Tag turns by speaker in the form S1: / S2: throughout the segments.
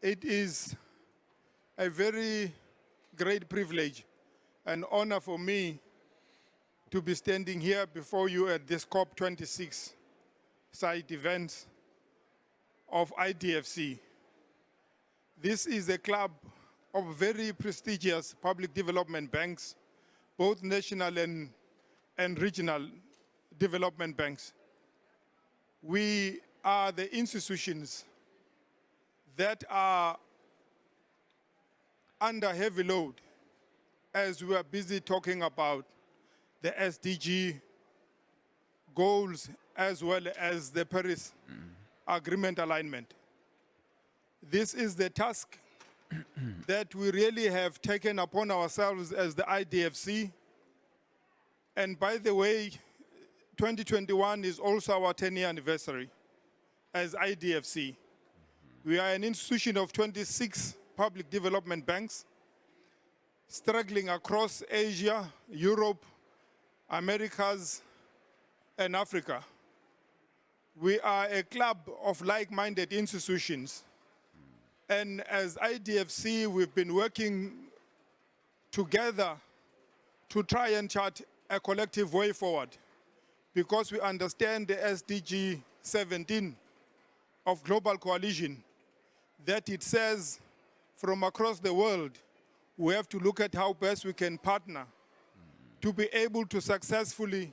S1: It is a very great privilege and honor for me to be standing here before you at this COP26 side event of IDFC. This is a club of very prestigious public development banks, both national and regional development banks. We are the institutions that are under heavy load as we are busy talking about the SDG goals as well as the Paris Agreement alignment. This is the task that we really have taken upon ourselves as the IDFC. And by the way, 2021 is also our 10-year anniversary as IDFC. We are an institution of 26 public development banks struggling across Asia, Europe, Americas, and Africa. We are a club of like-minded institutions. And as IDFC, we've been working together to try and chart a collective way forward, because we understand the SDG 17 of Global Coalition, that it says from across the world, we have to look at how best we can partner to be able to successfully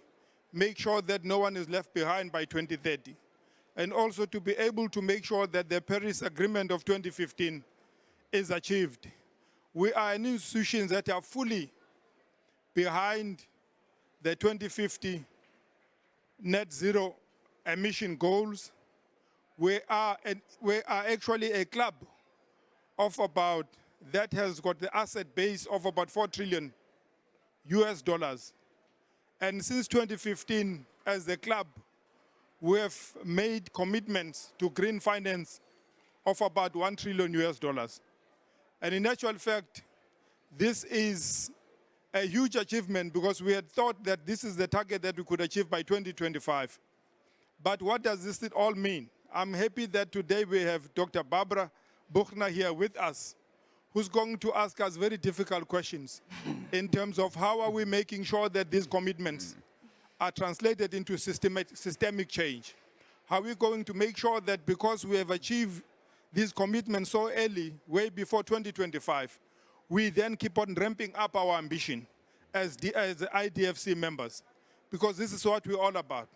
S1: make sure that no one is left behind by 2030. And also to be able to make sure that the Paris Agreement of 2015 is achieved. We are an institution that are fully behind the 2050 net zero emission goals. We are actually a club of about, that has got the asset base of about $4 trillion US. And since 2015, as the club, we have made commitments to green finance of about $1 trillion US. And in actual fact, this is a huge achievement because we had thought that this is the target that we could achieve by 2025. But what does this all mean? I'm happy that today we have Dr. Barbara Buchner here with us, who's going to ask us very difficult questions in terms of how are we making sure that these commitments are translated into systemic change. How are we going to make sure that because we have achieved these commitments so early, way before 2025, we then keep on ramping up our ambition as IDFC members, because this is what we're all about.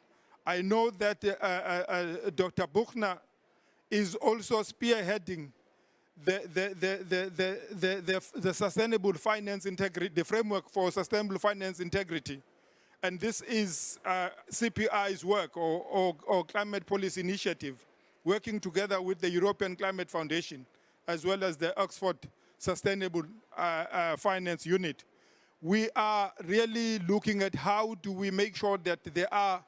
S1: I know that Dr. Buchner is also spearheading the sustainable finance integrity, the framework for sustainable finance integrity. And this is CPI's work, or Climate Policy Initiative, working together with the European Climate Foundation, as well as the Oxford Sustainable Finance Unit. We are really looking at how do we make sure that there are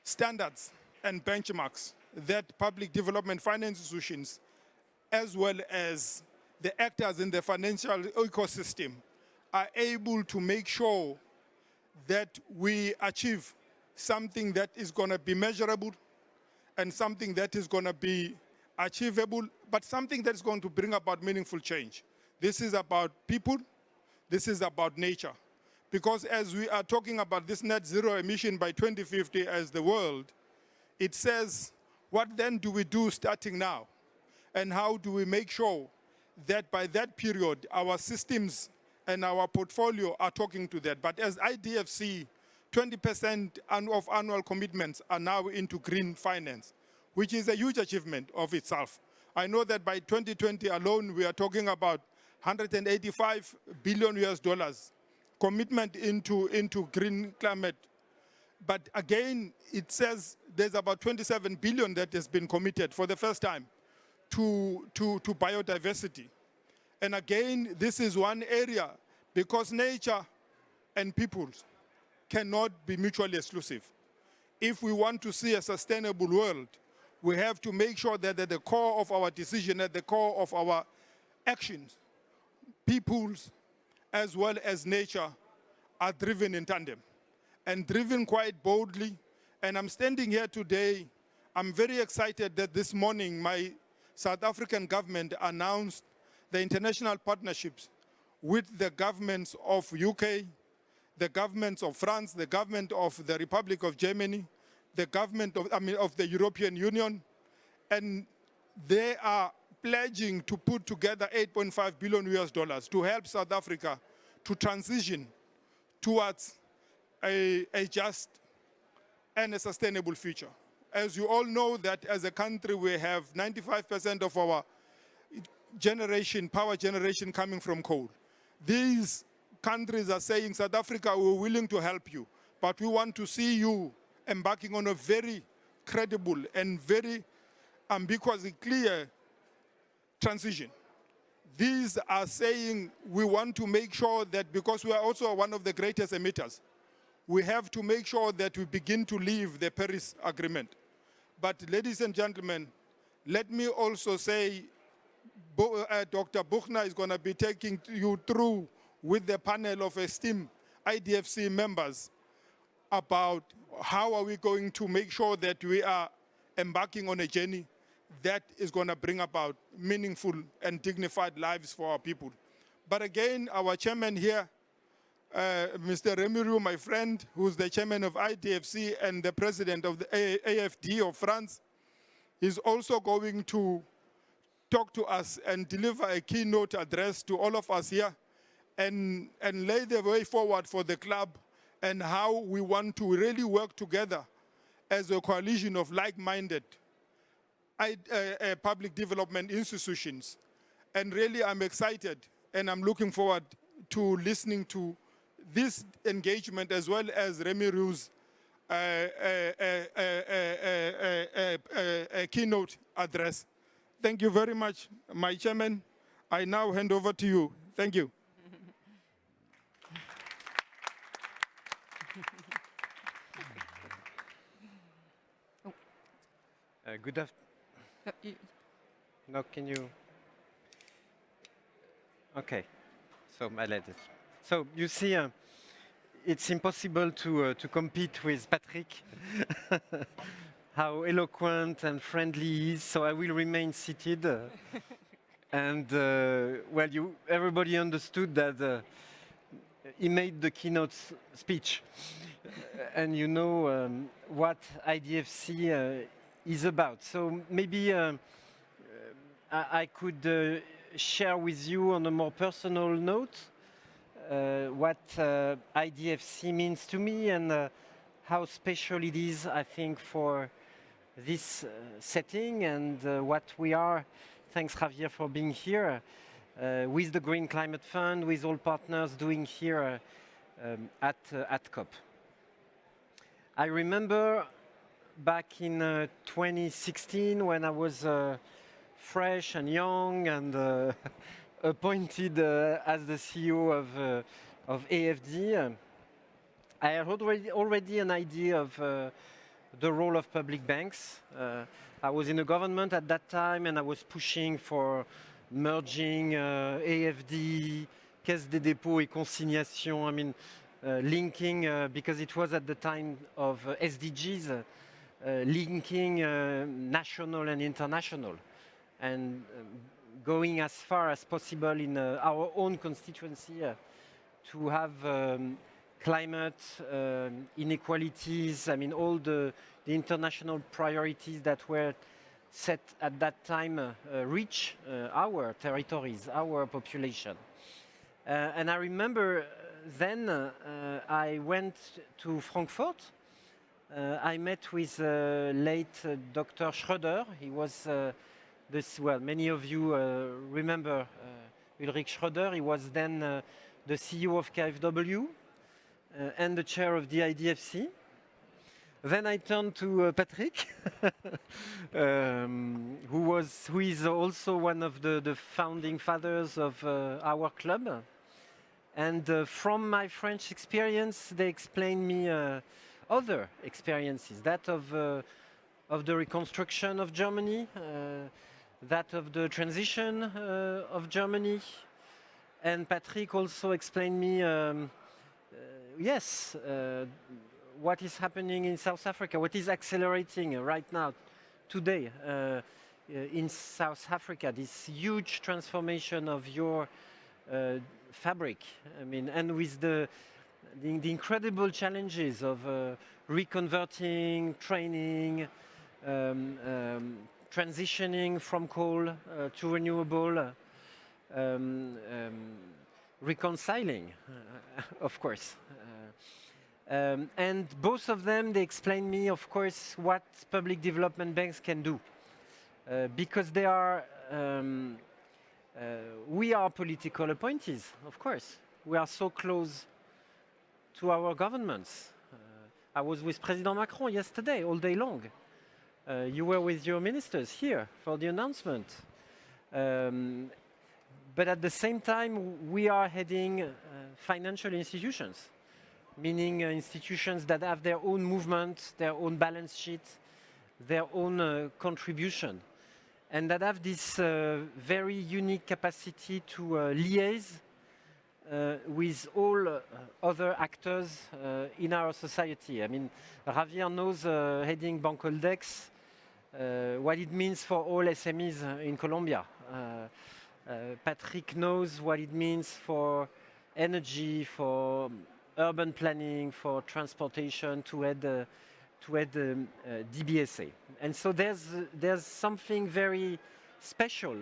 S1: standards and benchmarks that public development finance institutions, as well as the actors in the financial ecosystem, are able to make sure that we achieve something that is going to be measurable and something that is going to be achievable, but something that is going to bring about meaningful change. This is about people, this is about nature. Because as we are talking about this net zero emission by 2050 as the world, it says, what then do we do starting now? And how do we make sure that by that period, our systems and our portfolio are talking to that? But as IDFC, 20% of annual commitments are now into green finance, which is a huge achievement of itself. I know that by 2020 alone, we are talking about $185 billion US commitment into green climate. But again, it says there's about 27 billion that has been committed for the first time to biodiversity. And again, this is one area, because nature and people cannot be mutually exclusive. If we want to see a sustainable world, we have to make sure that at the core of our decision, at the core of our actions, peoples as well as nature are driven in tandem and driven quite boldly. And I'm standing here today, I'm very excited that this morning my South African government announced the international partnerships with the governments of UK, the governments of France, the government of the Republic of Germany, the government of the European Union, and they are pledging to put together 8.5 billion US dollars to help South Africa to transition towards a just and a sustainable future. As you all know, that as a country we have 95% of our power generation coming from coal. These countries are saying, South Africa, we're willing to help you, but we want to see you embarking on a very credible and very ambiguously clear transition. These are saying we want to make sure that, because we are also one of the greatest emitters, we have to make sure that we begin to leave the Paris Agreement. But ladies and gentlemen, let me also say, Dr. Buchner is going to be taking you through with the panel of esteemed IDFC members about how are we going to make sure that we are embarking on a journey that is going to bring about meaningful and dignified lives for our people. But again, our chairman here, Mr. Remiru, my friend, who's the chairman of IDFC and the president of the AFD of France, is also going to talk to us and deliver a keynote address to all of us here and lay the way forward for the club and how we want to really work together as a coalition of like-minded public development institutions. And really, I'm excited and I'm looking forward to listening to this engagement as well as Remiru's keynote address. Thank you very much, my chairman. I now hand over to you. Thank you.
S2: Good afternoon. No, can you? Okay. So my ladies. So you see, it's impossible to compete with Patrick. How eloquent and friendly he is. So I will remain seated. And well, everybody understood that he made the keynote speech, and you know what IDFC is about. So maybe I could share with you on a more personal note what IDFC means to me and how special it is, I think, for this setting and what we are. Thanks, Javier, for being here with the Green Climate Fund, with all partners doing here at COP. I remember back in 2016 when I was fresh and young and appointed as the CEO of AFD, I had already an idea of the role of public banks. I was in the government at that time and I was pushing for merging AFD, Caisse des dépôts et consignations, I mean, linking, because it was at the time of SDGs, linking national and international, and going as far as possible in our own constituency to have climate, inequalities, I mean, all the international priorities that were set at that time reach our territories, our population. And I remember then I went to Frankfurt. I met with late Dr. Schröder. He was well, many of you remember Ulrich Schröder. He was then the CEO of KfW and the chair of the IDFC. Then I turned to Patrick, who is also one of the founding fathers of our club. And from my French experience, they explained me other experiences, that of the reconstruction of Germany, that of the transition of Germany. And Patrick also explained me, yes, what is happening in South Africa, what is accelerating right now, today, in South Africa, this huge transformation of your fabric. I mean, and with the incredible challenges of reconverting, training, transitioning from coal to renewable, reconciling, of course. And both of them, they explain me, of course, what public development banks can do. Because they are, we are political appointees, of course. We are so close to our governments. I was with President Macron yesterday, all day long. You were with your ministers here for the announcement. But at the same time, we are heading financial institutions, meaning institutions that have their own movement, their own balance sheet, their own contribution, and that have this very unique capacity to liaise with all other actors in our society. I mean, Javier knows, heading Bancoldex, what it means for all SMEs in Colombia. Patrick knows what it means for energy, for urban planning, for transportation, to head DBSA. And so there's something very special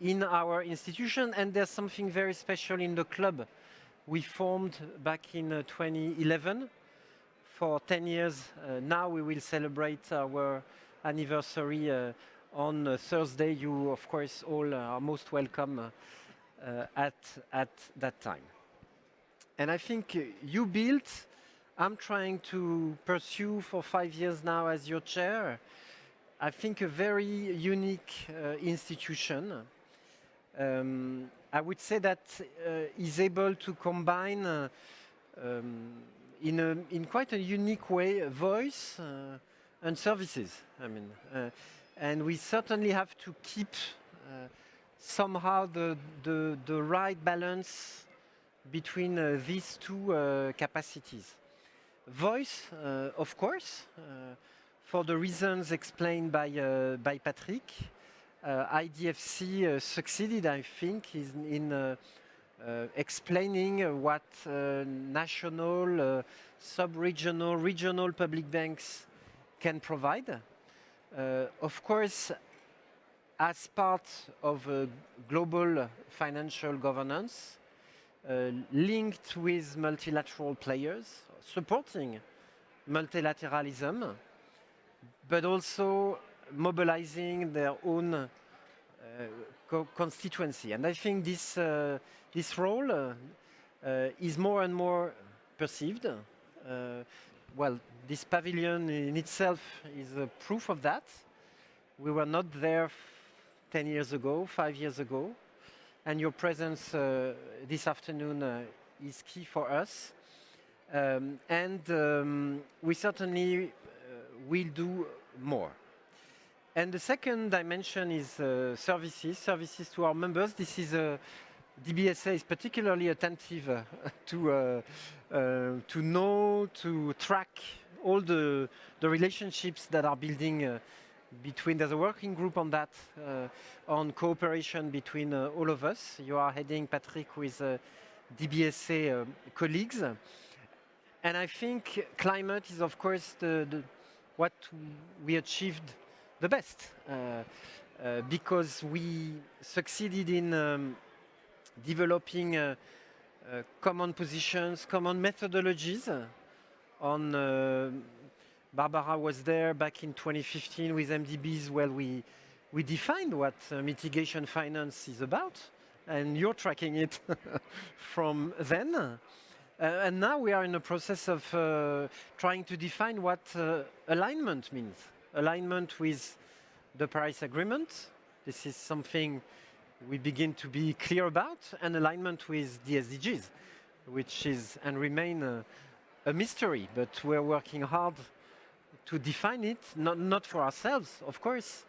S2: in our institution, and there's something very special in the club we formed back in 2011. For 10 years now, we will celebrate our anniversary on Thursday. You, of course, all are most welcome at that time. And I think you built, I'm trying to pursue for 5 years now as your chair, I think a very unique institution. I would say that is able to combine in quite a unique way voice and services. I mean, and we certainly have to keep somehow the right balance between these two capacities. Voice, of course, for the reasons explained by Patrick. IDFC succeeded, I think, in explaining what national, sub-regional, regional public banks can provide. Of course, as part of a global financial governance, linked with multilateral players, supporting multilateralism, but also mobilizing their own constituency. And I think this role is more and more perceived. Well, this pavilion in itself is a proof of that. We were not there 10 years ago, 5 years ago, and your presence this afternoon is key for us. We certainly will do more. And the second dimension is services to our members. This is DBSA is particularly attentive to know, to track all the relationships that are building between. There's a working group on that, on cooperation between all of us. You are heading, Patrick, with DBSA colleagues. And I think climate is, of course, what we achieved the best, because we succeeded in developing common positions, common methodologies. Barbara was there back in 2015 with MDBs, where we defined what mitigation finance is about, and you're tracking it from then. And now we are in the process of trying to define what alignment means. Alignment with the Paris Agreement. This is something we begin to be clear about, and alignment with the SDGs, which is and remain a mystery, but we're working hard to define it, not for ourselves, of course,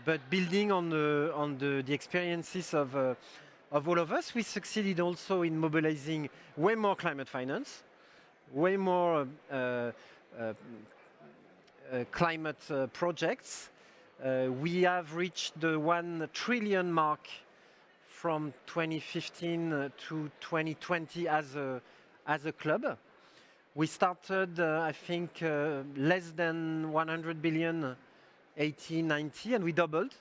S2: but building on the experiences of all of us. We succeeded also in mobilizing way more climate finance, way more climate projects, We have reached the 1 trillion mark from 2015 to 2020 as a club. We started, I think, less than 100 billion 80, 90, and we doubled.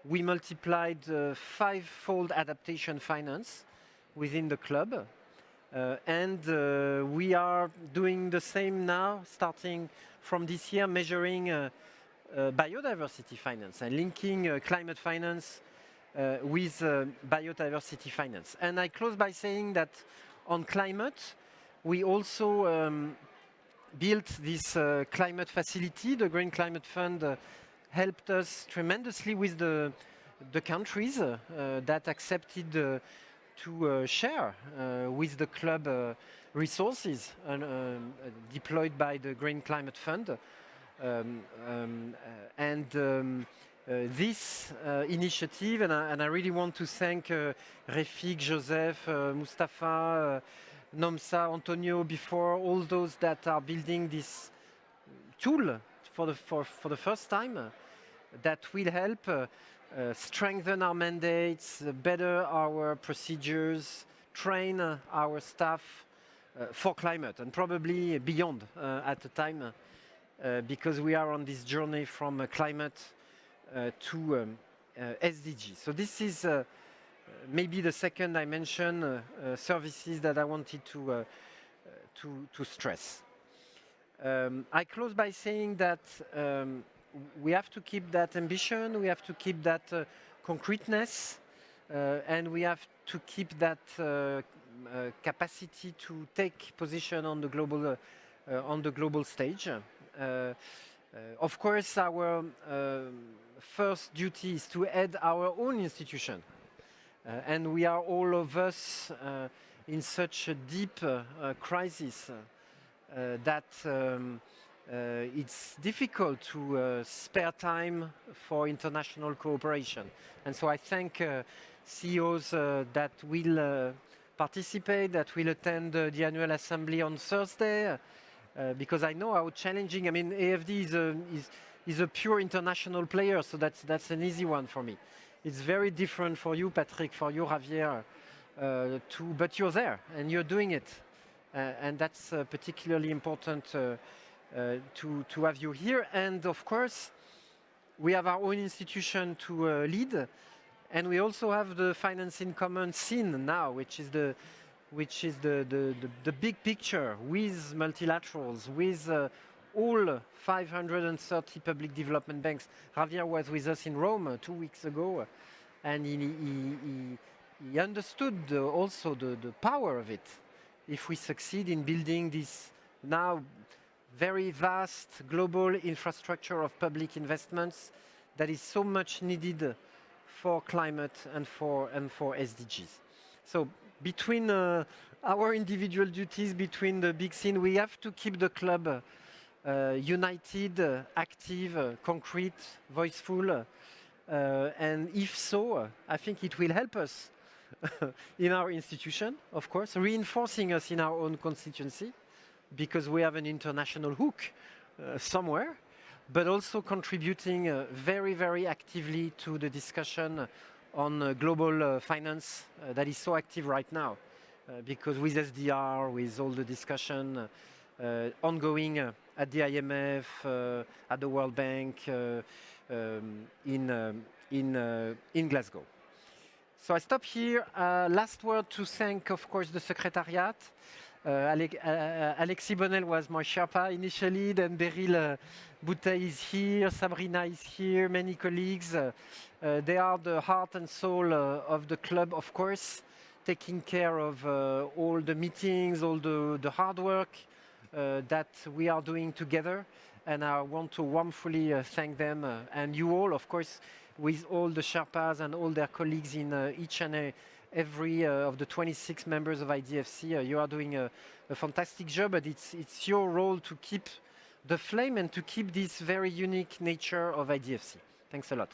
S2: We multiplied five-fold adaptation finance within the club. We are doing the same now, starting from this year, measuring biodiversity finance and linking climate finance with biodiversity finance. And I close by saying that on climate, we also built this climate facility. The Green Climate Fund helped us tremendously with the countries that accepted to share with the club resources deployed by the Green Climate Fund. This initiative, and I really want to thank Refik, Joseph, Mustafa, Nomsa, Antonio, before all those that are building this tool for the first time, that will help strengthen our mandates, better our procedures, train our staff for climate, and probably beyond at the time, because we are on this journey from climate to SDG. So this is maybe the second dimension, services that I wanted to stress. I close by saying that we have to keep that ambition, we have to keep that concreteness, and we have to keep that capacity to take position on the global stage. Of course, our first duty is to head our own institution. And we are all of us in such a deep crisis that it's difficult to spare time for international cooperation. And so I thank CEOs that will participate, that will attend the annual assembly on Thursday, because I know how challenging. I mean, AFD is a pure international player, so that's an easy one for me. It's very different for you, Patrick, for you, Javier, but you're there and you're doing it. And that's particularly important to have you here. And of course, we have our own institution to lead, and we also have the finance in common scene now, which is the big picture with multilaterals, with all 530 public development banks. Javier was with us in Rome 2 weeks ago, and he understood also the power of it. If we succeed in building this now very vast global infrastructure of public investments that is so much needed for climate and for SDGs. So between our individual duties, between the big scene, we have to keep the club united, active, concrete, voiceful, and if so, I think it will help us in our institution, of course, reinforcing us in our own constituency, because we have an international hook somewhere, but also contributing very, very actively to the discussion on global finance that is so active right now, because with SDR, with all the discussion ongoing at the IMF, at the World Bank, in Glasgow. So I stop here. Last word to thank, of course, the Secretariat. Alexis Bonnel was my Sherpa initially, then Beryl Bouteille is here, Sabrina is here, many colleagues. They are the heart and soul of the club, of course, taking care of all the meetings, all the hard work that we are doing together. And I want to warmly thank them, and you all, of course, with all the Sherpas and all their colleagues in each and every of the 26 members of IDFC. You are doing a fantastic job, but it's your role to keep the flame and to keep this very unique nature of IDFC. Thanks a lot.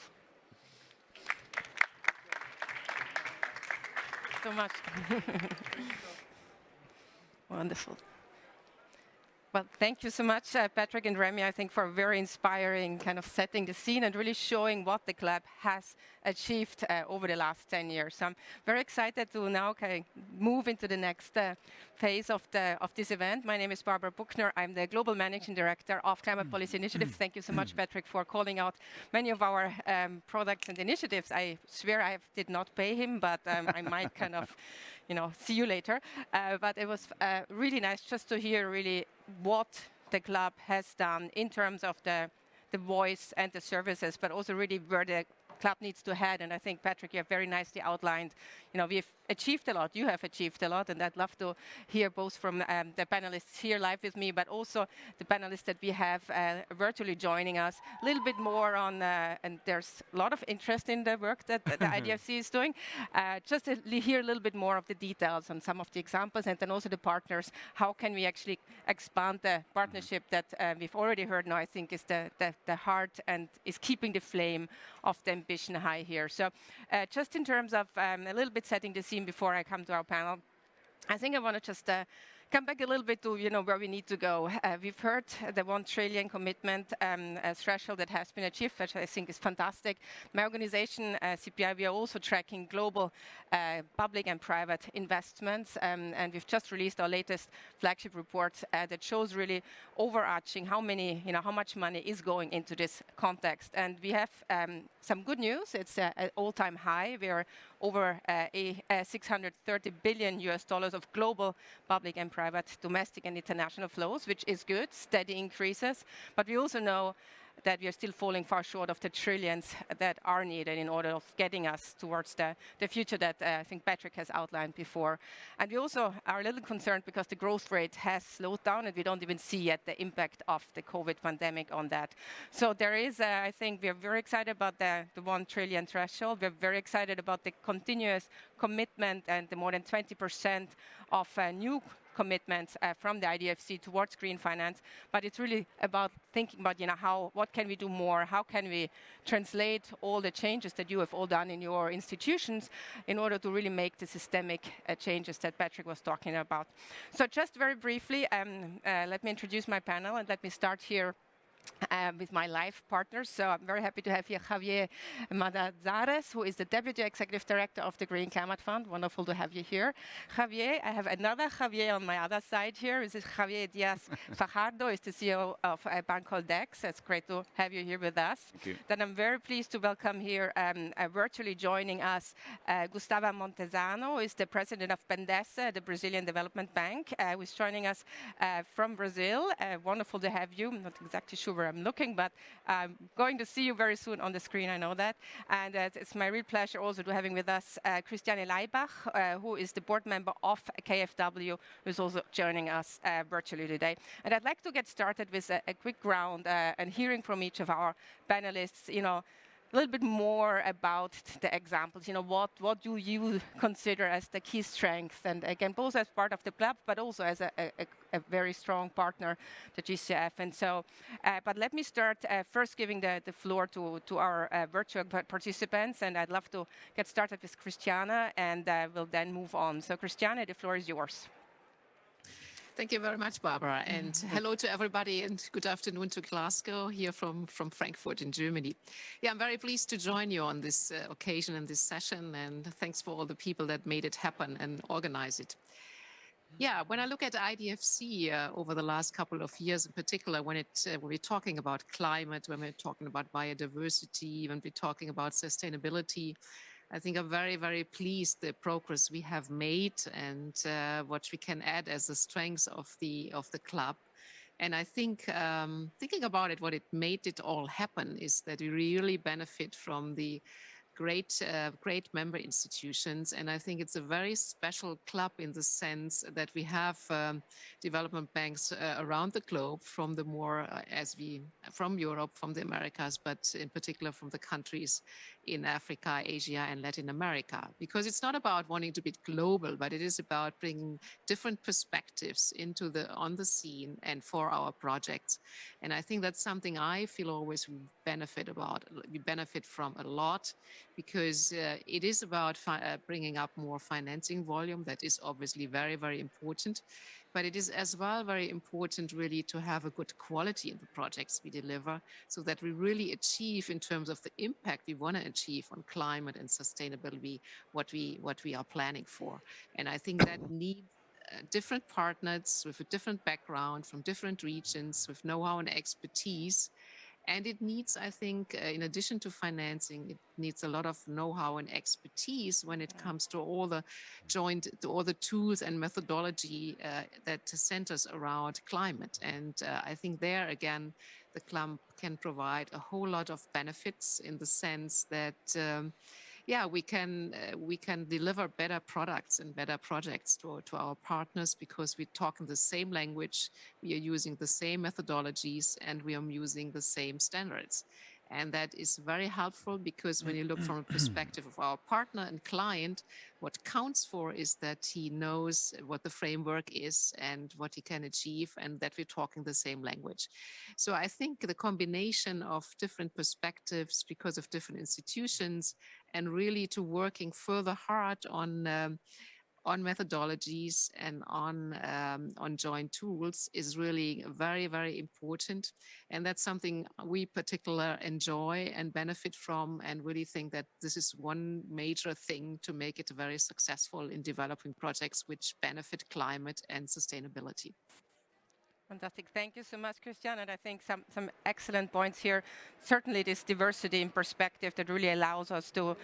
S3: So much. Wonderful. Well, thank you so much, Patrick and Remy, I think, for a very inspiring kind of setting the scene and really showing what the club has achieved over the last 10 years. So I'm very excited to now move into the next phase of this event. My name is Barbara Buchner. I'm the Global Managing Director of Climate Policy Initiative. Thank you so much, Patrick, for calling out many of our products and initiatives. I swear I did not pay him, but I might kind of, see you later. But it was really nice just to hear really what the club has done in terms of the voice and the services, but also really where the club needs to head. And I think, Patrick, you have very nicely outlined, we've achieved a lot. You have achieved a lot, and I'd love to hear both from the panelists here live with me, but also the panelists that we have virtually joining us a little bit more on, and there's a lot of interest in the work that the IDFC is doing. Just to hear a little bit more of the details on some of the examples, and then also the partners. How can we actually expand the partnership that we've already heard now, I think, is the heart and is keeping the flame of the ambition high here. So just in terms of a little bit setting the scene before I come to our panel, I think I want to just come back a little bit to where we need to go. We've heard the 1 trillion commitment threshold that has been achieved, which I think is fantastic. My organization, CPI, we are also tracking global public and private investments, and we've just released our latest flagship report that shows really overarching how much money is going into this context. And we have some good news. It's an all-time high. We are over $630 billion of global public and private domestic and international flows, which is good, steady increases. But we also know that we are still falling far short of the trillions that are needed in order of getting us towards the future that I think Patrick has outlined before. And we also are a little concerned because the growth rate has slowed down and we don't even see yet the impact of the COVID pandemic on that. So there is, I think we are very excited about the 1 trillion threshold. We're very excited about the continuous commitment and the more than 20% of new commitments from the IDFC towards green finance, but it's really about thinking about what can we do more, how can we translate all the changes that you have all done in your institutions in order to really make the systemic changes that Patrick was talking about. So just very briefly, let me introduce my panel and let me start here with my live partners. So I'm very happy to have here Javier Madazares, who is the Deputy Executive Director of the Green Climate Fund. Wonderful to have you here. Javier, I have another Javier on my other side here. This is Javier Diaz-Fajardo, is the CEO of a bank called DEX. It's great to have you here with us.
S4: Thank you.
S3: Then I'm very pleased to welcome here, virtually joining us, Gustavo Montezano, who is the President of BNDES, the Brazilian Development Bank, who is joining us from Brazil. Wonderful to have you. I'm not exactly sure where I'm looking, but I'm going to see you very soon on the screen, I know that. And it's my real pleasure also to having with us Christiane Leibach, who is the board member of KfW, who is also joining us virtually today. And I'd like to get started with a quick round and hearing from each of our panelists, a little bit more about the examples. What do you consider as the key strengths? And again, both as part of the club, but also as a very strong partner, the GCF. And so, but let me start first giving the floor to our virtual participants. And I'd love to get started with Christiane, and we'll then move on. So Christiane, the floor is yours.
S4: Thank you very much, Barbara. And hello to everybody and good afternoon to Glasgow here from Frankfurt in Germany. Yeah, I'm very pleased to join you on this occasion and this session. And thanks for all the people that made it happen and organize it. Yeah, when I look at IDFC over the last couple of years in particular, when we're talking about climate, when we're talking about biodiversity, when we're talking about sustainability, I think I'm very, very pleased the progress we have made and what we can add as the strengths of the club. And I think thinking about it, what it made it all happen is that we really benefit from the great member institutions. And I think it's a very special club in the sense that we have development banks around the globe from the more, from Europe, from the Americas, but in particular from the countries in Africa, Asia, and Latin America. Because it's not about wanting to be global, but it is about bringing different perspectives on the scene and for our projects. And I think that's something I feel always we benefit from a lot, because it is about bringing up more financing volume. That is obviously very, very important. But it is as well very important really to have a good quality in the projects we deliver so that we really achieve in terms of the impact we want to achieve on climate and sustainability, what we are planning for. And I think that needs different partners with a different background from different regions with know-how and expertise. And it needs, I think, in addition to financing, it needs a lot of know-how and expertise when it comes to all the tools and methodology that centers around climate. And I think there, again, the club can provide a whole lot of benefits in the sense that we can deliver better products and better projects to our partners because we talk in the same language, we are using the same methodologies, and we are using the same standards. And that is very helpful because when you look from a perspective of our partner and client, what counts for is that he knows what the framework is and what he can achieve, and that we're talking the same language. So I think the combination of different perspectives because of different institutions and really to working further hard on methodologies and on joint tools is really very, very important. And that's something we particularly enjoy and benefit from, and really think that this is one major thing to make it very successful in developing projects which benefit climate and sustainability.
S3: Fantastic. Thank you so much, Christian. And I think some excellent points here. Certainly this diversity in perspective that really allows us to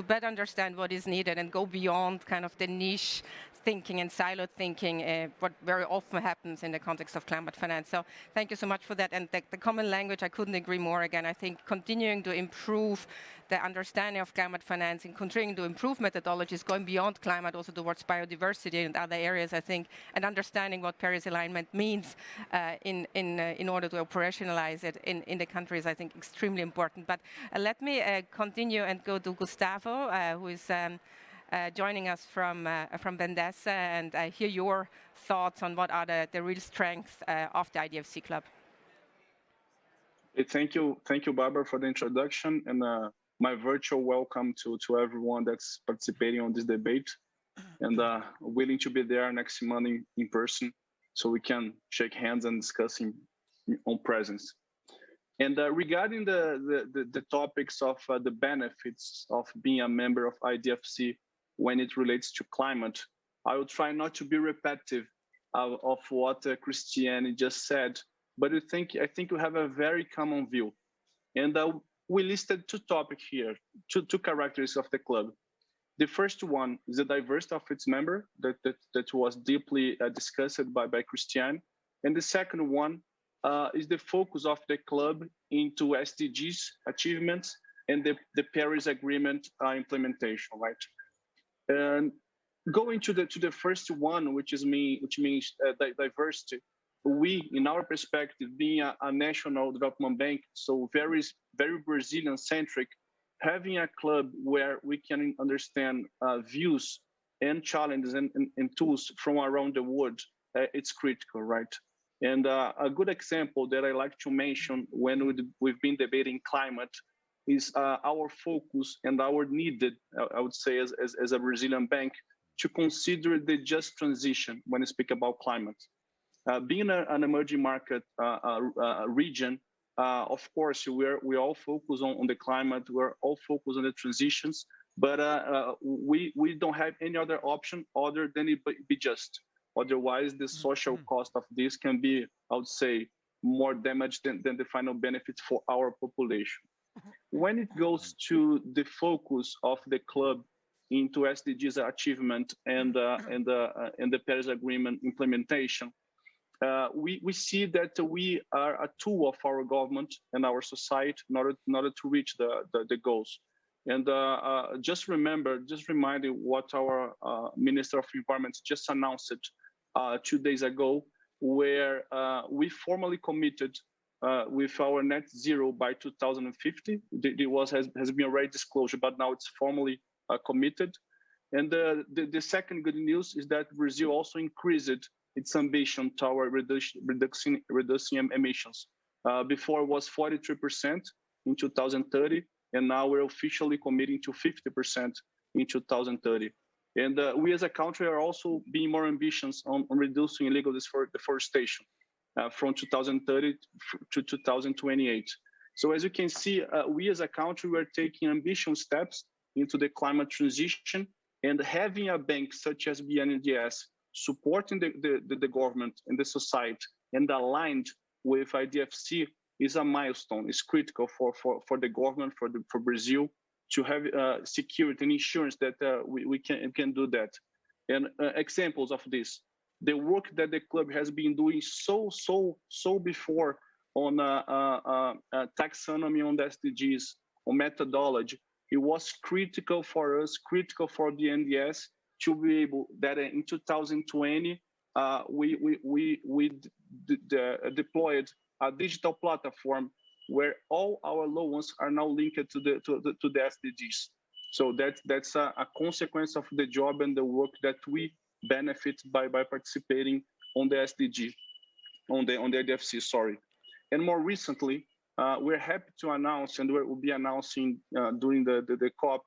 S3: better understand what is needed and go beyond kind of the niche thinking and siloed thinking, what very often happens in the context of climate finance. So thank you so much for that. And the common language, I couldn't agree more. Again, I think continuing to improve the understanding of climate financing, continuing to improve methodologies, going beyond climate also towards biodiversity and other areas, I think, and understanding what Paris alignment means in order to operationalize it in the countries, I think, extremely important. But let me continue and go to Gustavo, who is joining us from Bendesa, and hear your thoughts on what are the real strengths of the IDFC Club.
S5: Thank you, Barbara, for the introduction, and my virtual welcome to everyone that's participating on this debate, and willing to be there next Monday in person, so we can shake hands and discuss on presence. And regarding the topics of the benefits of being a member of IDFC when it relates to climate, I will try not to be repetitive of what Christiane just said, but I think we have a very common view. And we listed two topics here, two characteristics of the club. The first one is the diversity of its member that was deeply discussed by Christiane. And the second one is the focus of the club into SDGs achievements and the Paris Agreement implementation, right? And going to the first one, which means diversity, we, in our perspective, being a national development bank, so very Brazilian-centric, having a club where we can understand views and challenges and tools from around the world, it's critical, right? And a good example that I like to mention when we've been debating climate is our focus and our needed, I would say, as a Brazilian bank, to consider the just transition when we speak about climate. Being an emerging market region, of course, we all focus on the climate, we're all focused on the transitions, but we don't have any other option other than it be just. Otherwise, the social cost of this can be, I would say, more damage than the final benefit for our population. When it goes to the focus of the club into SDGs achievement and the Paris Agreement implementation, we see that we are a tool of our government and our society in order to reach the goals. And just reminding what our Minister of Environment just announced 2 days ago, where we formally committed with our net zero by 2050. It has been already disclosed, but now it's formally committed. And the second good news is that Brazil also increased its ambition toward reducing emissions. Before it was 43% in 2030, and now we're officially committing to 50% in 2030. And we as a country are also being more ambitious on reducing illegal deforestation from 2030 to 2028. So as you can see, we as a country, we're taking ambitious steps into the climate transition, and having a bank such as BNDES supporting the government and the society and aligned with IDFC is a milestone. It's critical for the government, for Brazil, to have security and insurance that we can do that. And examples of this, the work that the club has been doing so before on taxonomy on the SDGs, on methodology, it was critical for us, critical for the NDS to be able that in 2020 we deployed a digital platform where all our loans are now linked to the SDGs. So that's a consequence of the job and the work that we benefit by participating on the SDG, on the IDFC, sorry. And more recently, we're happy to announce, and we'll be announcing during the COP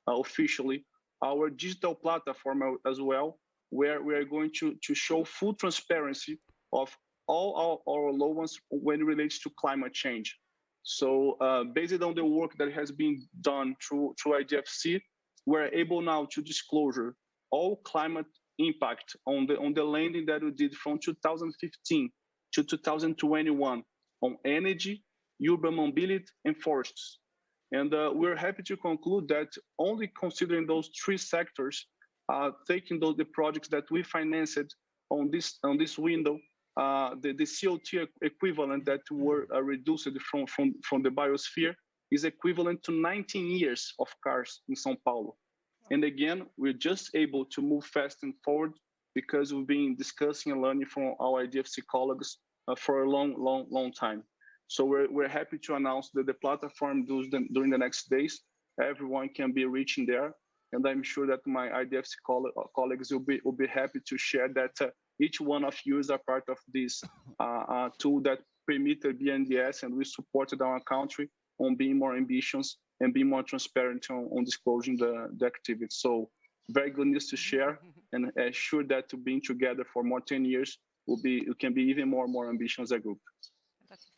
S5: officially, our digital platform as well, where we are going to show full transparency of all our loans when it relates to climate change. So based on the work that has been done through IDFC, we're able now to disclosure all climate impact on the lending that we did from 2015 to 2021 on energy, urban mobility, and forests. And we're happy to conclude that only considering those three sectors, taking the projects that we financed on this window, the CO2 equivalent that were reduced from the biosphere is equivalent to 19 years of cars in São Paulo. And again, we're just able to move fast and forward because we've been discussing and learning from our IDFC colleagues for a long time. So we're happy to announce that the platform during the next days, everyone can be reaching there. And I'm sure that my IDFC colleagues will be happy to share that each one of you is a part of this tool that permitted BNDES, and we supported our country on being more ambitious and being more transparent on disclosing the activities. So very good news to share, and sure that to being together for more 10 years we can be even more ambitious as a group.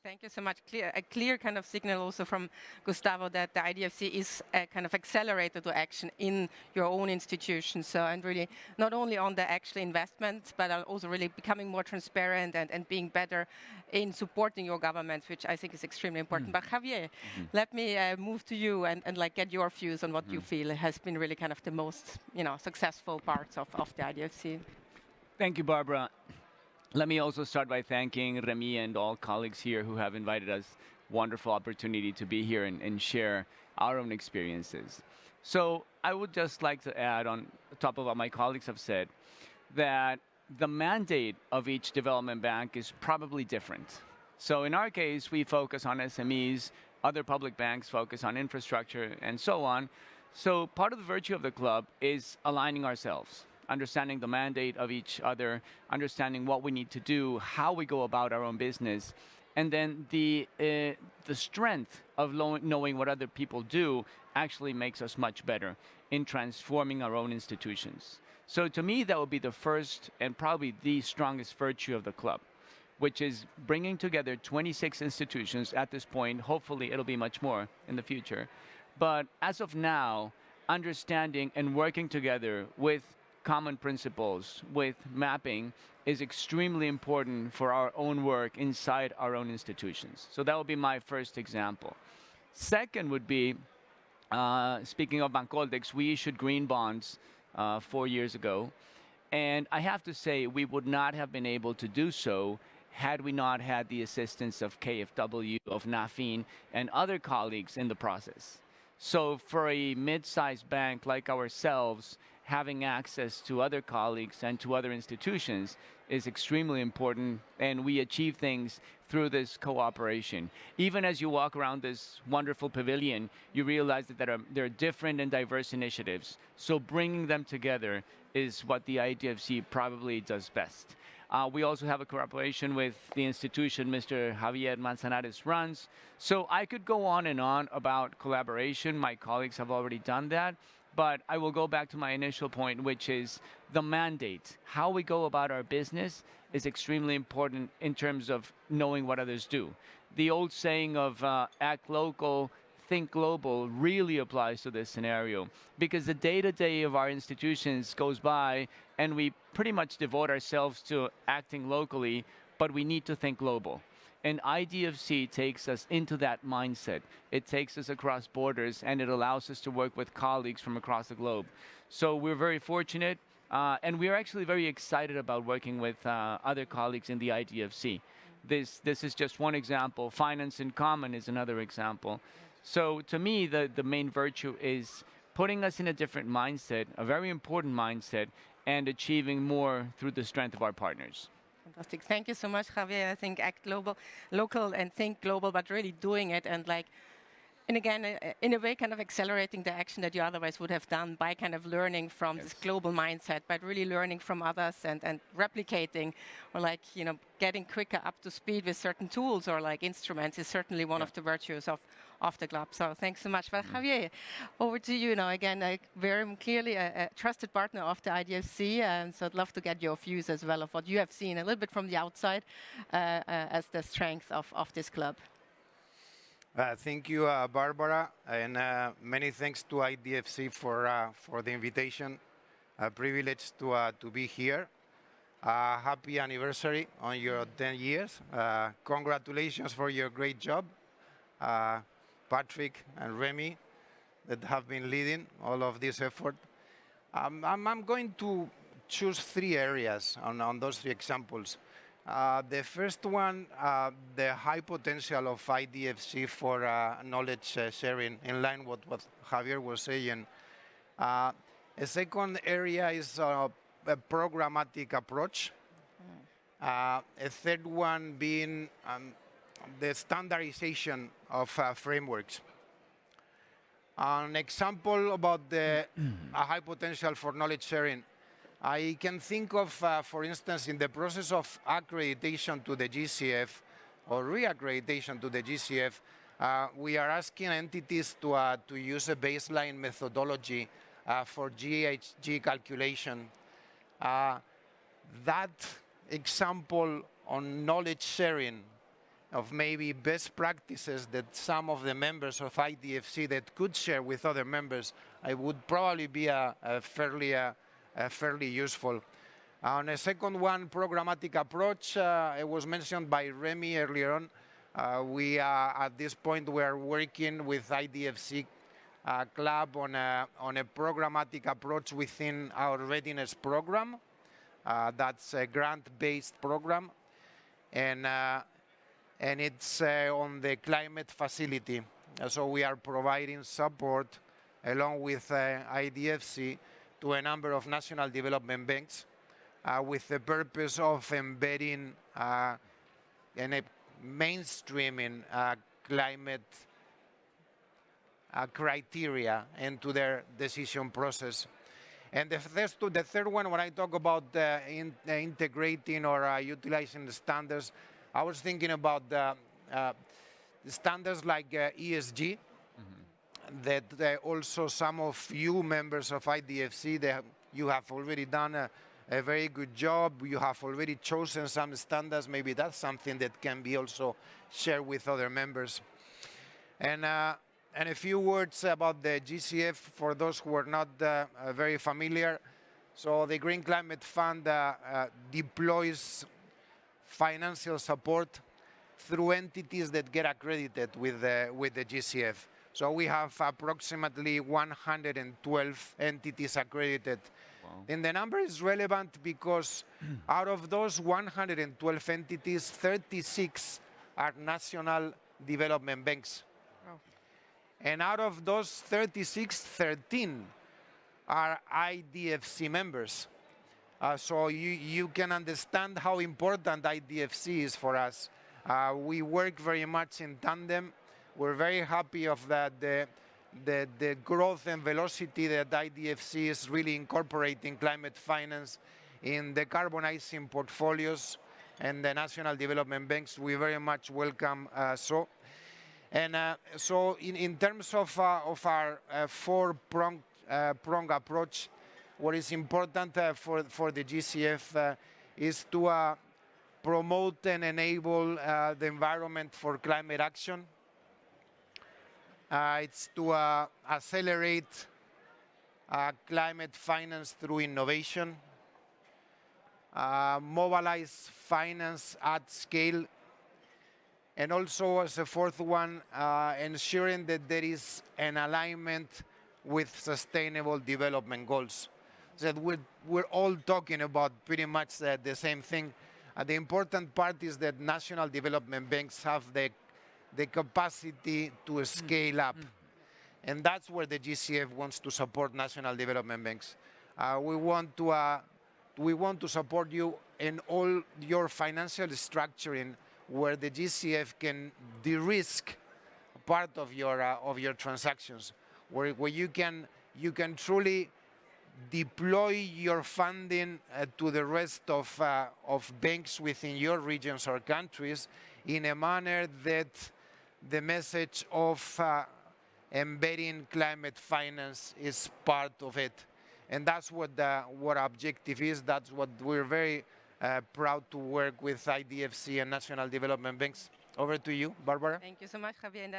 S3: Thank you so much. A clear kind of signal also from Gustavo that the IDFC is a kind of accelerator to action in your own institutions. So, and really not only on the actual investments, but also really becoming more transparent and being better in supporting your government, which I think is extremely important. But Javier, let me move to you and like get your views on what you feel has been really kind of the most, successful parts of the IDFC.
S6: Thank you, Barbara. Let me also start by thanking Remy and all colleagues here who have invited us. Wonderful opportunity to be here and share our own experiences. So I would just like to add on top of what my colleagues have said, that the mandate of each development bank is probably different. So in our case, we focus on SMEs, other public banks focus on infrastructure and so on. So part of the virtue of the club is aligning ourselves, understanding the mandate of each other, understanding what we need to do, how we go about our own business, and then the strength of knowing what other people do actually makes us much better in transforming our own institutions. So to me, that would be the first and probably the strongest virtue of the club, which is bringing together 26 institutions at this point. Hopefully it'll be much more in the future. But as of now, understanding and working together with common principles, with mapping, is extremely important for our own work inside our own institutions. So that would be my first example. Second would be, speaking of Bancoldex, we issued green bonds 4 years ago. And I have to say, we would not have been able to do so had we not had the assistance of KfW, of NAFIN, and other colleagues in the process. So for a mid-sized bank like ourselves, having access to other colleagues and to other institutions is extremely important, and we achieve things through this cooperation. Even as you walk around this wonderful pavilion, you realize that there are different and diverse initiatives. So bringing them together is what the IDFC probably does best. We also have a cooperation with the institution Mr. Javier Manzanares runs. So I could go on and on about collaboration. My colleagues have already done that. But I will go back to my initial point, which is the mandate. How we go about our business is extremely important in terms of knowing what others do. The old saying of act local, think global really applies to this scenario, because the day-to-day of our institutions goes by and we pretty much devote ourselves to acting locally, but we need to think global. And IDFC takes us into that mindset. It takes us across borders, and it allows us to work with colleagues from across the globe. So we're very fortunate, and we're actually very excited about working with other colleagues in the IDFC. This is just one example. Finance in Common is another example. So to me, the main virtue is putting us in a different mindset, a very important mindset, and achieving more through the strength of our partners.
S3: Fantastic. Thank you so much, Javier. I think act global, local and think global, but really doing it and and again, in a way, kind of accelerating the action that you otherwise would have done by kind of learning from this global mindset, but really learning from others and replicating, or getting quicker up to speed with certain tools or instruments is certainly one of the virtues of the club. So thanks so much. Well, Javier, over to you now. Again, very clearly a trusted partner of the IDFC, so I'd love to get your views as well of what you have seen a little bit from the outside as the strength of this club.
S7: Thank you, Barbara, and many thanks to IDFC for the invitation. A privilege to be here. Happy anniversary on your 10 years. Congratulations for your great job, Patrick and Remy, that have been leading all of this effort. I'm going to choose 3 areas on those 3 examples. The first one, the high potential of IDFC for knowledge sharing, in line with what Javier was saying. A second area is a programmatic approach. A third one being the standardization of frameworks. An example about the high potential for knowledge sharing. I can think of, for instance, in the process of accreditation to the GCF or reaccreditation to the GCF, we are asking entities to use a baseline methodology for GHG calculation. That example on knowledge sharing of maybe best practices that some of the members of IDFC that could share with other members, I would probably be a fairly useful. On a second one, programmatic approach, it was mentioned by Remy earlier on. We at this point we are working with IDFC club on a programmatic approach within our readiness program. That's a grant-based program, and it's on the climate facility. So we are providing support along with IDFC to a number of national development banks with the purpose of embedding and mainstreaming climate criteria into their decision process. And the third one, when I talk about integrating or utilizing the standards, I was thinking about the standards like ESG, that also some of you members of IDFC, you have already done a very good job. You have already chosen some standards. Maybe that's something that can be also shared with other members. And a few words about the GCF for those who are not very familiar. So the Green Climate Fund deploys financial support through entities that get accredited with the GCF. So we have approximately 112 entities accredited.
S6: Wow.
S7: And the number is relevant because out of those 112 entities, 36 are national development banks.
S3: Wow.
S7: And out of those 36, 13 are IDFC members. So you can understand how important IDFC is for us. We work very much in tandem. We're very happy of that, the growth and velocity that IDFC is really incorporating climate finance in the decarbonizing portfolios and the national development banks. We very much welcome so. And so in terms of our 4-pronged prong approach. What is important for the GCF is to promote and enable the environment for climate action. It's to accelerate climate finance through innovation, mobilize finance at scale, and also as a fourth one, ensuring that there is an alignment with sustainable development goals. So that we're all talking about pretty much the same thing. The important part is that national development banks have the capacity to scale up. And that's where the GCF wants to support national development banks. We want to support you in all your financial structuring, where the GCF can de-risk part of your transactions, where you can truly deploy your funding to the rest of banks within your regions or countries in a manner that the message of embedding climate finance is part of it. And that's what our objective is. That's what we're very proud to work with IDFC and national development banks. Over to you, Barbara.
S3: Thank you so much, Javier. And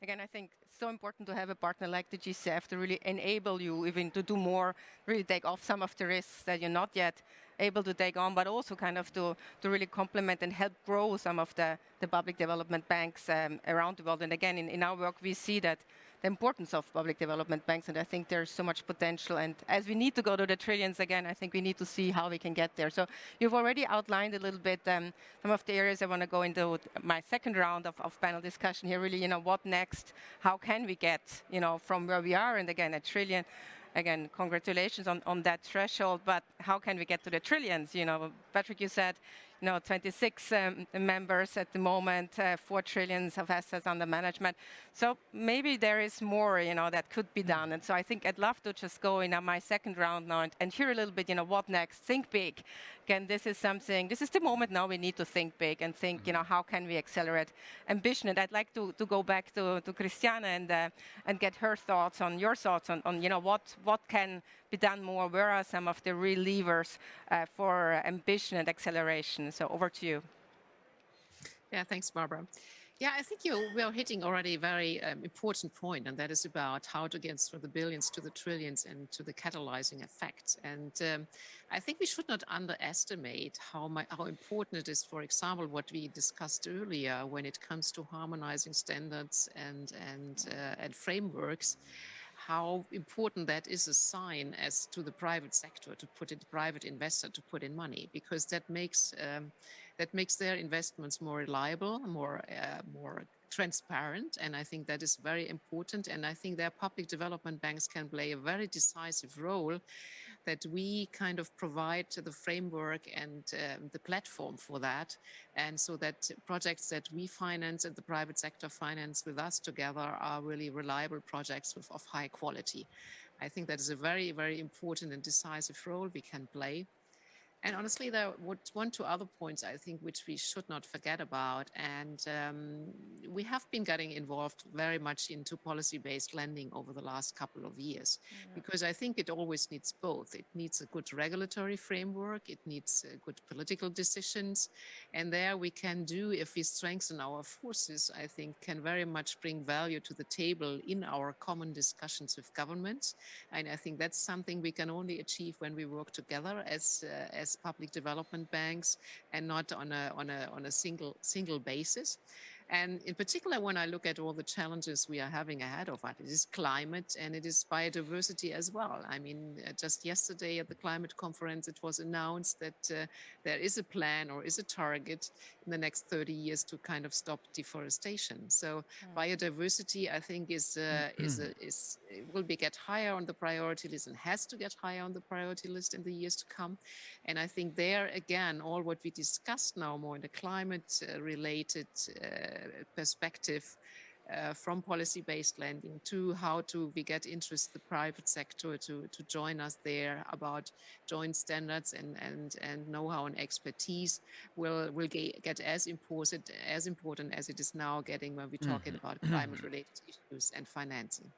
S3: again, I think it's so important to have a partner like the GCF to really enable you even to do more, really take off some of the risks that you're not yet able to take on, but also kind of to really complement and help grow some of the public development banks around the world. And again, in our work, we see that the importance of public development banks, and I think there's so much potential. And as we need to go to the trillions again, I think we need to see how we can get there. So you've already outlined a little bit some of the areas I want to go into my second round of panel discussion here. Really, what next? How can we get, from where we are, and again, a trillion. Again, congratulations on that threshold, but how can we get to the trillions? Patrick, you said, 26 members at the moment, 4 trillions of assets under management. So maybe there is more, that could be done. And so I think I'd love to just go in my second round now and hear a little bit, what next? Think big. Again, this is the moment now we need to think big and think, how can we accelerate ambition? And I'd like to go back to Christiane and get her thoughts on your thoughts on what can be done more. Where are some of the real levers for ambition and acceleration? So over to you.
S4: Yeah, thanks, Barbara. Yeah, I think we are hitting already a very important point, and that is about how to get from the billions to the trillions and to the catalyzing effect. And I think we should not underestimate how important it is, for example, what we discussed earlier when it comes to harmonizing standards and frameworks. How important that is a sign as to the private sector private investor to put in money, because that makes their investments more reliable, more transparent, and I think that is very important. And I think their public development banks can play a very decisive role, that we kind of provide the framework and the platform for that, and so that projects that we finance and the private sector finance with us together are really reliable projects of high quality. I think that is a very, very important and decisive role we can play. And honestly, there are one, two other points, I think, which we should not forget about. And we have been getting involved very much into policy-based lending over the last couple of years, because I think it always needs both. It needs a good regulatory framework. It needs good political decisions. And there we can do, if we strengthen our forces, I think can very much bring value to the table in our common discussions with governments. And I think that's something we can only achieve when we work together as public development banks and not on a single basis. And in particular, when I look at all the challenges we are having ahead of us, it is climate and it is biodiversity as well. I mean, just yesterday at the climate conference, it was announced that there is a plan or is a target in the next 30 years to kind of stop deforestation. So biodiversity, I think, will get higher on the priority list and has to get higher on the priority list in the years to come. And I think there, again, all what we discussed now more in the climate-related perspective from policy-based lending to how we get interest the private sector to join us there about joint standards and know-how and expertise will get as important as it is now getting when we're talking about climate-related issues and financing.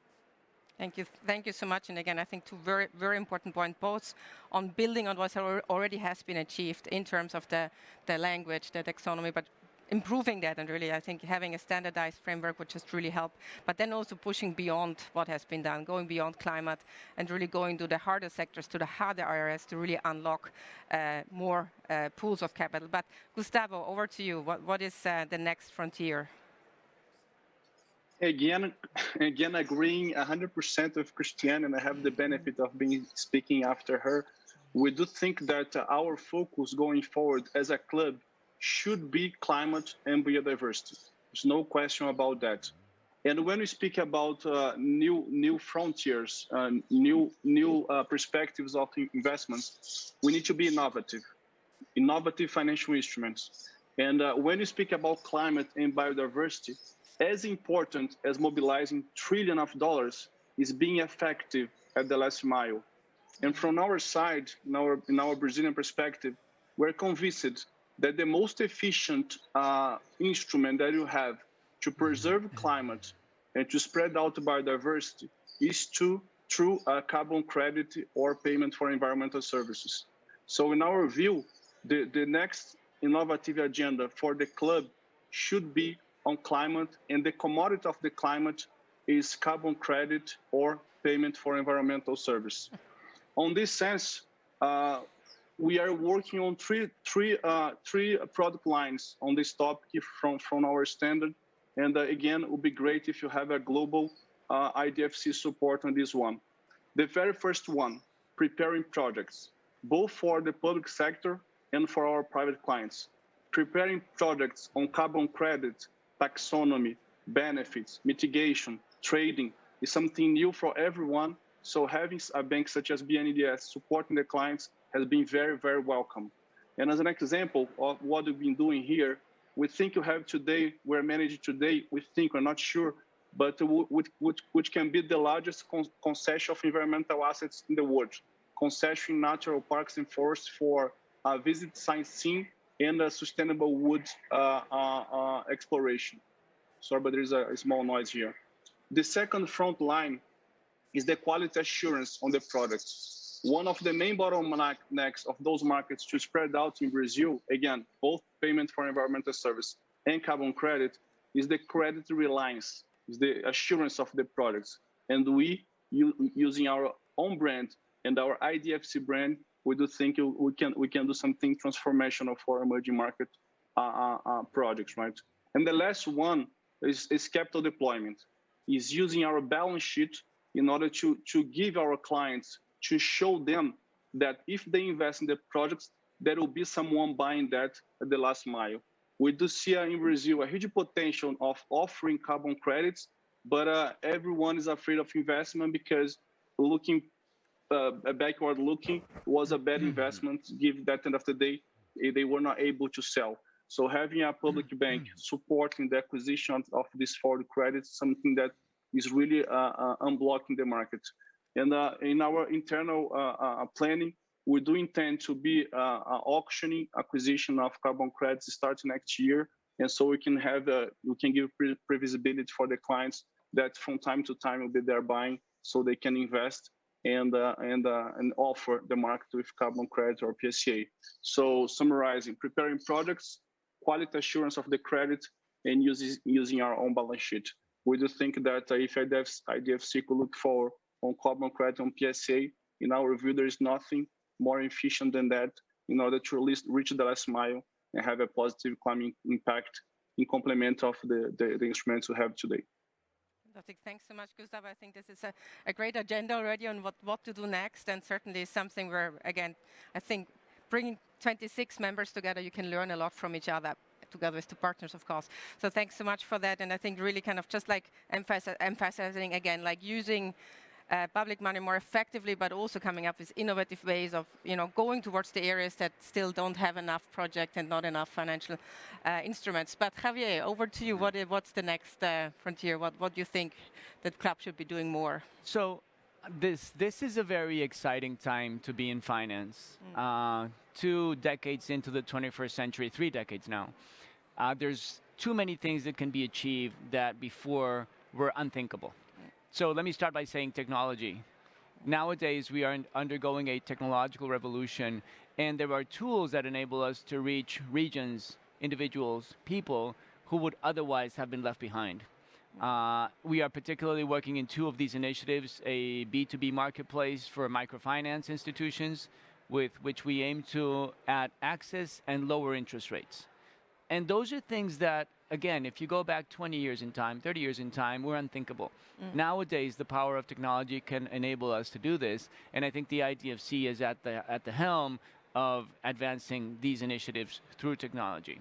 S3: Thank you so much. And again, I think two very, very important points, both on building on what already has been achieved in terms of the language, the taxonomy, but improving that, and really, I think having a standardized framework would just really help. But then also pushing beyond what has been done, going beyond climate, and really going to the harder sectors, to the harder areas, to really unlock more pools of capital. But Gustavo, over to you. What is the next frontier?
S5: Again, agreeing 100% with Christiane, and I have the benefit of speaking after her. We do think that our focus going forward as a club should be climate and biodiversity. There's no question about that. And when we speak about new frontiers, new perspectives of investments, we need to be innovative financial instruments. And when you speak about climate and biodiversity, as important as mobilizing trillions of dollars is being effective at the last mile. And from our side, in our Brazilian perspective, we're convinced that the most efficient instrument that you have to preserve climate and to spread out biodiversity is through carbon credit or payment for environmental services. So in our view, the next innovative agenda for the club should be on climate, and the commodity of the climate is carbon credit or payment for environmental service. On this sense, we are working on three product lines on this topic from our standard. And again, it would be great if you have a global IDFC support on this one. The very first one, preparing projects, both for the public sector and for our private clients. Preparing projects on carbon credit, taxonomy, benefits, mitigation, trading is something new for everyone. So having a bank such as BNDES supporting the clients has been very, very welcome. And as an example of what we've been doing here, we think you have today, we're managing today, we think, we're not sure, but which can be the largest concession of environmental assets in the world. Concession natural parks and forests for visit sightseeing and sustainable wood exploration. Sorry, but there's a small noise here. The second front line is the quality assurance on the products. One of the main bottlenecks of those markets to spread out in Brazil, again, both payment for environmental service and carbon credit, is the credit reliance, is the assurance of the products. And we, using our own brand and our IDFC brand, we do think we can do something transformational for emerging market projects, right? And the last one is capital deployment, is using our balance sheet in order to give our clients, to show them that if they invest in the projects, there will be someone buying that at the last mile. We do see in Brazil a huge potential of offering carbon credits, but everyone is afraid of investment because looking backward looking was a bad investment, given that at the end of the day, they were not able to sell. So having a public bank supporting the acquisition of these forward credits, something that is really unblocking the market. And in our internal planning, we do intend to be auctioning acquisition of carbon credits starting next year. And so we can give previsibility for the clients that from time to time will be there buying so they can invest and offer the market with carbon credit or PSA. So summarizing, preparing projects, quality assurance of the credit, and using our own balance sheet. We do think that if IDFC could look for on carbon credit on PSA, in our view, there is nothing more efficient than that in order to at least reach the last mile and have a positive climate impact in complement of the instruments we have today.
S3: Fantastic. Thanks so much, Gustav. I think this is a great agenda already on what to do next, and certainly something where, again, I think bringing 26 members together, you can learn a lot from each other, together with the partners, of course. So thanks so much for that. And I think really kind of just like emphasizing again, like using public money more effectively, but also coming up with innovative ways of, going towards the areas that still don't have enough project and not enough financial instruments. But Javier, over to you. What's the next frontier? What do you think that club should be doing more?
S6: So this is a very exciting time to be in finance. 2 decades into the 21st century, 3 decades now. There's too many things that can be achieved that before were unthinkable. So let me start by saying technology. Nowadays, we are undergoing a technological revolution, and there are tools that enable us to reach regions, individuals, people who would otherwise have been left behind. We are particularly working in two of these initiatives, a B2B marketplace for microfinance institutions, with which we aim to add access and lower interest rates. And those are things that, again, if you go back 20 years in time, 30 years in time, were unthinkable. Nowadays, the power of technology can enable us to do this, and I think the IDFC is at the helm of advancing these initiatives through technology.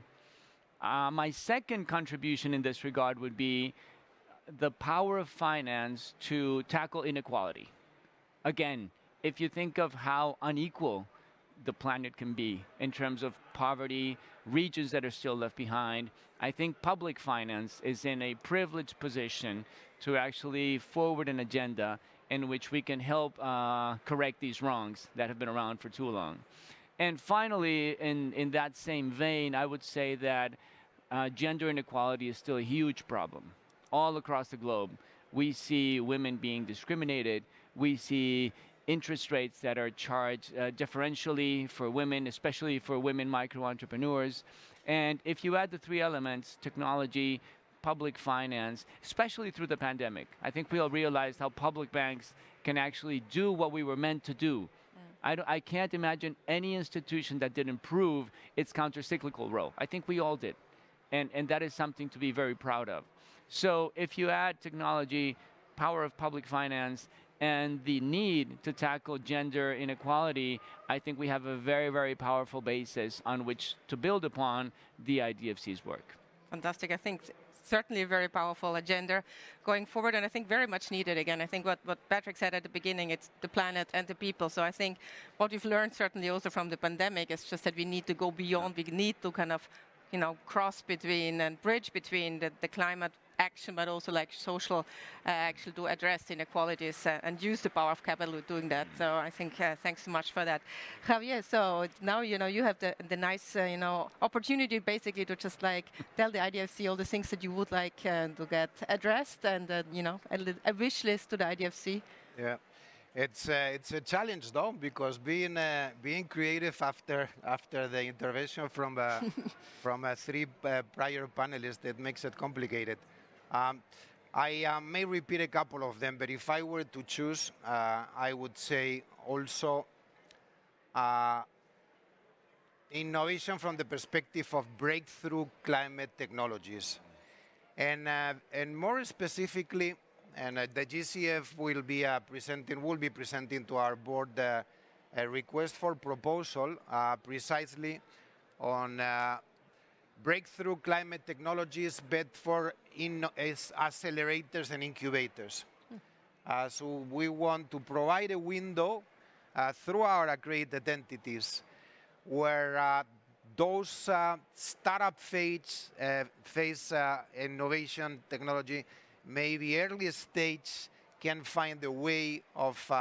S6: My second contribution in this regard would be the power of finance to tackle inequality. Again, if you think of how unequal the planet can be in terms of poverty, regions that are still left behind, I think public finance is in a privileged position to actually forward an agenda in which we can help correct these wrongs that have been around for too long. And finally, in that same vein, I would say that gender inequality is still a huge problem. All across the globe, we see women being discriminated. We see interest rates that are charged differentially for women, especially for women micro-entrepreneurs. And if you add the three elements, technology, public finance, especially through the pandemic, I think we all realized how public banks can actually do what we were meant to do. I can't imagine any institution that did improve its counter-cyclical role. I think we all did. And that is something to be very proud of. So if you add technology, power of public finance, and the need to tackle gender inequality, I think we have a very, very powerful basis on which to build upon the IDFC's work.
S3: Fantastic. I think certainly a very powerful agenda going forward, and I think very much needed again. I think what Patrick said at the beginning, it's the planet and the people. So I think what we've learned certainly also from the pandemic is just that we need to go beyond. We need to kind of, cross between and bridge between the climate action, but also like social action to address inequalities and use the power of capital doing that. So I think thanks so much for that, Javier. So now you have the nice opportunity basically to just like tell the IDFC all the things that you would like to get addressed, and a wish list to the IDFC.
S7: Yeah. It's a challenge though, because being creative after the intervention from three prior panelists, that makes it complicated. I may repeat a couple of them, but if I were to choose, I would say also innovation from the perspective of breakthrough climate technologies, and more specifically. And the GCF will be presenting to our board a request for proposal precisely on breakthrough climate technologies, but for accelerators and incubators. So we want to provide a window through our accredited entities where those startup phase innovation technology, maybe early stage, can find a way of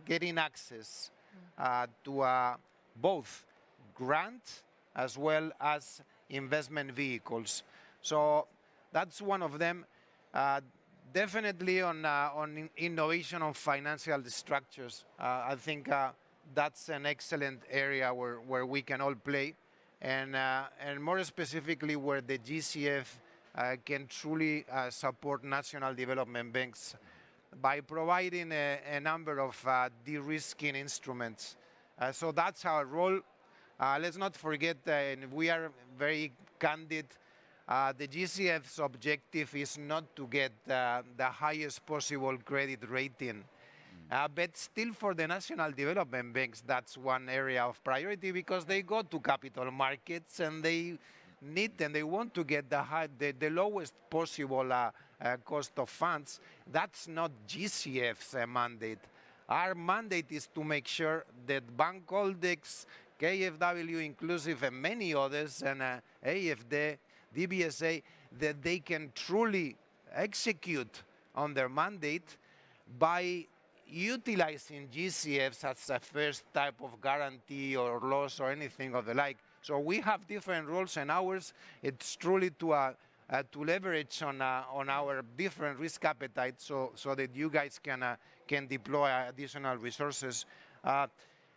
S7: getting access to both grant as well as investment vehicles. So that's one of them. Definitely on innovation on financial structures. I think that's an excellent area where we can all play, and more specifically where the GCF can truly support national development banks by providing a number of de-risking instruments. So that's our role. Let's not forget, and we are very candid, the GCF's objective is not to get the highest possible credit rating. But still for the national development banks, that's one area of priority, because they go to capital markets and they need and they want to get the lowest possible cost of funds. That's not GCF's mandate. Our mandate is to make sure that Bank Holdex, KfW inclusive, and many others, and AFD, DBSA, that they can truly execute on their mandate by utilizing GCFs as a first type of guarantee or loss or anything of the like. So we have different roles, and ours, it's truly to to leverage on our different risk appetite, so that you guys can deploy additional resources.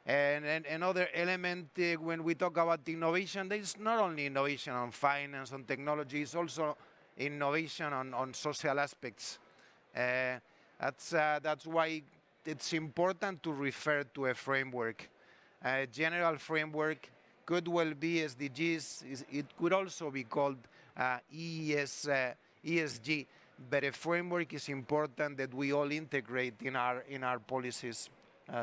S7: And another element when we talk about innovation, there is not only innovation on finance, on technology, it's also innovation on social aspects. That's why it's important to refer to a framework. A general framework could well be SDGs. It could also be called ESG, but a framework is important that we all integrate in our policies.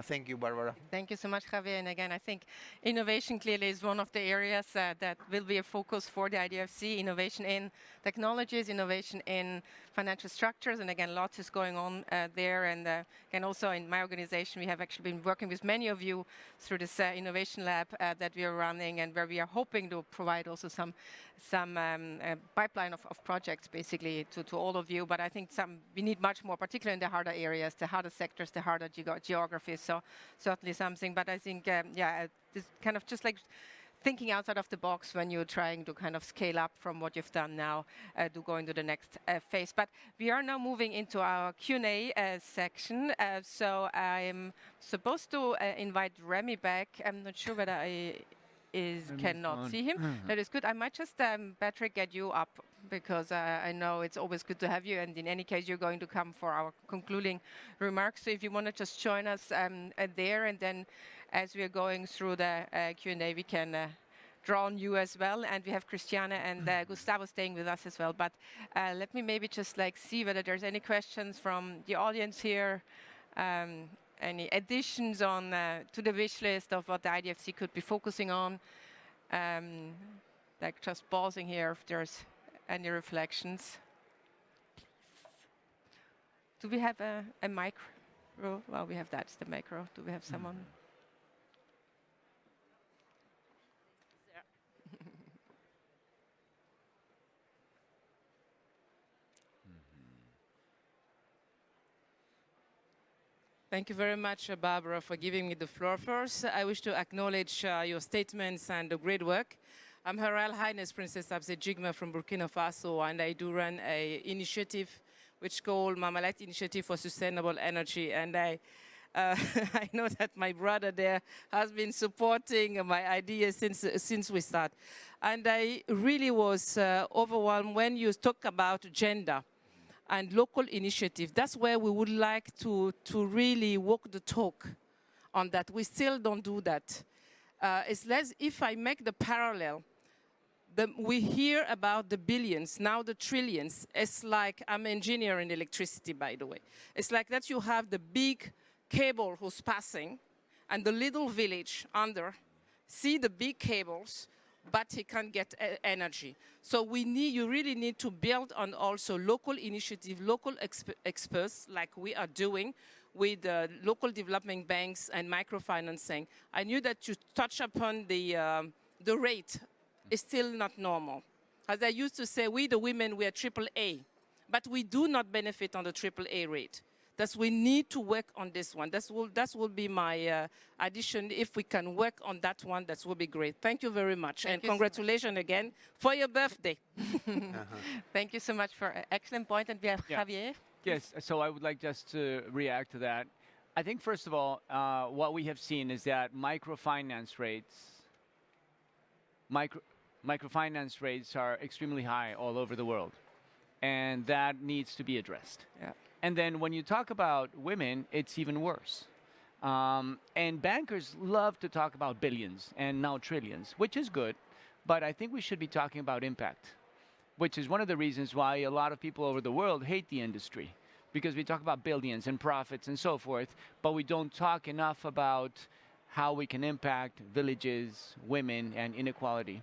S7: Thank you, Barbara.
S3: Thank you so much, Javier. And again, I think innovation clearly is one of the areas that will be a focus for the IDFC, innovation in technologies, innovation in financial structures. And again, lots is going on there. And again, also in my organization, we have actually been working with many of you through this innovation lab that we are running, and where we are hoping to provide also some pipeline of projects basically to all of you. But I think we need much more, particularly in the harder areas, the harder sectors, the harder geographies. So certainly something, but I think, yeah, this kind of just like thinking outside of the box when you're trying to kind of scale up from what you've done now to go into the next phase. But we are now moving into our Q&A section. So I'm supposed to invite Remy back. I'm not sure whether I cannot see him. That is good. I might just, Patrick, get you up, because I know it's always good to have you. And in any case, you're going to come for our concluding remarks. So if you want to just join us there, and then as we are going through the Q&A, we can draw on you as well. And we have Christiane and Gustavo staying with us as well. But let me maybe just like see whether there's any questions from the audience here. Any additions on to the wish list of what the IDFC could be focusing on? Like just pausing here if there's any reflections. Do we have a micro? Well, we have that's the micro. Do we have someone?
S8: Thank you very much, Barbara, for giving me the floor. First, I wish to acknowledge your statements and the great work. I'm Her Royal Highness Princess Abse Jigme from Burkina Faso, and I do run an initiative which called Mamalat Initiative for Sustainable Energy. And I know that my brother there has been supporting my ideas since we start. And I really was overwhelmed when you talk about gender and local initiative. That's where we would like to really walk the talk on that. We still don't do that. It's less, if I make the parallel, we hear about the billions, now the trillions. It's like, I'm an engineer in electricity, by the way. It's like that you have the big cable who's passing, and the little village under see the big cables, but he can't get energy. So you really need to build on also local initiative, local experts, like we are doing with local development banks and microfinancing. I knew that you touch upon the rate is still not normal. As I used to say, we the women, we are AAA, but we do not benefit on the AAA rate. That we need to work on this one. That will be my addition. If we can work on that one, that will be great. Thank you very much. And congratulations again for your birthday.
S3: Thank you so much for an excellent point. And we have Javier.
S6: Yes, so I would like just to react to that. I think, first of all, what we have seen is that microfinance rates are extremely high all over the world. And that needs to be addressed.
S3: Yeah.
S6: And then when you talk about women, it's even worse. And bankers love to talk about billions and now trillions, which is good. But I think we should be talking about impact, which is one of the reasons why a lot of people over the world hate the industry, because we talk about billions and profits and so forth, but we don't talk enough about how we can impact villages, women, and inequality.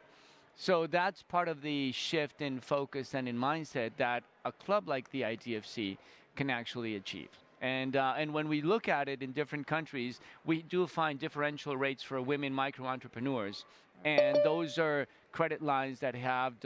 S6: So that's part of the shift in focus and in mindset that a club like the IDFC can actually achieve. And when we look at it in different countries, we do find differential rates for women micro entrepreneurs. And those are credit lines that have